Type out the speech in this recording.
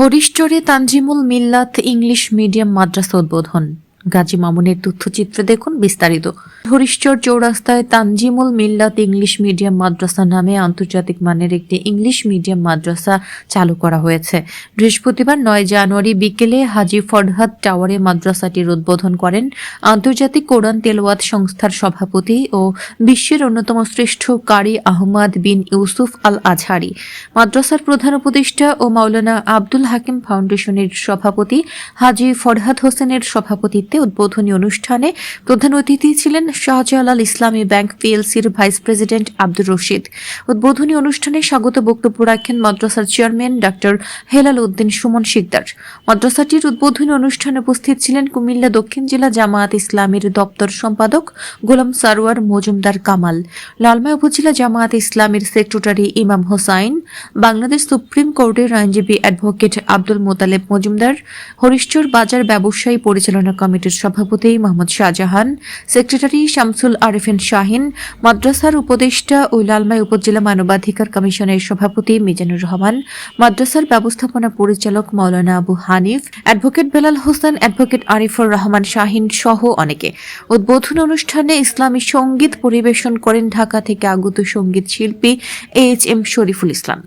হরিশচরে তানজিমুল মিল্লাত English medium মাদ্রাসা উদ্বোধন। গাজী মামুনের তথ্যচিত্র দেখুন বিস্তারিত। হরিশচর চৌরাস্তায় তানজিমুল মিল্লাত ইংলিশ মিডিয়াম মাদ্রাসা নামে আন্তর্জাতিক মানের একটি ইংলিশ মিডিয়াম মাদ্রাসা চালু করা হয়েছে। বৃহস্পতিবার 9 জানুয়ারি বিকেলে হাজী ফরহাদ টাওয়ারে মাদ্রাসাটির উদ্বোধন করেন আন্তর্জাতিক কোরআন তেলাওয়াত সংস্থার সভাপতি ও বিশ্বের অন্যতম শ্রেষ্ঠ কারি আহমদ বিন ইউসুফ আল আজহারি। মাদ্রাসার প্রধান উপদেষ্টা ও মাওলানা আব্দুল হাকিম ফাউন্ডেশনের সভাপতি হাজী ফরহাদ হোসেনের সভাপতিত্বে উদ্বোধনী অনুষ্ঠানে প্রধান অতিথি ছিলেন শাহজালাল ইসলামী ব্যাংক পিএলসির ভাইস প্রেসিডেন্ট আব্দুর রশিদ। উদ্বোধনী অনুষ্ঠানে স্বাগত বক্তব্য রাখেন মাদ্রাসার চেয়ারম্যান ডক্টর হেলাল উদ্দিন সুমন শিকদার। মাদ্রাসাটির উদ্বোধনী অনুষ্ঠানে উপস্থিত ছিলেন কুমিল্লা দক্ষিণ জেলা জামায়াত ইসলামীর দপ্তর সম্পাদক গোলাম সারোয়ার মজুমদার কামাল, লালমাই উপজেলা জামায়াত ইসলামীর সেক্রেটারি ইমাম হোসাইন, বাংলাদেশ সুপ্রিম কোর্টের আইনজীবী অ্যাডভোকেট আব্দুল মোতালেব মজুমদার, হরিশচর বাজার ব্যবসায়ী পরিচালনা কমিটির সভাপতি মোহাম্মদ শাহজাহান, সেক্রেটারি শামসুল আরেফিন শাহিন, মাদ্রাসার উপদেষ্টা ও লালমাই উপজেলা মানবাধিকার কমিশনের সভাপতি মিজানুর রহমান, মাদ্রাসার ব্যবস্থাপনা পরিচালক মাওলানা আবু হানিফ, অ্যাডভোকেট বেলাল হোসেন, অ্যাডভোকেট আরিফুর রহমান শাহিন সহ অনেকে। উদ্বোধন অনুষ্ঠানে ইসলামী সঙ্গীত পরিবেশন করেন ঢাকা থেকে আগত সঙ্গীত শিল্পী এইচ এম শরীফুল ইসলাম।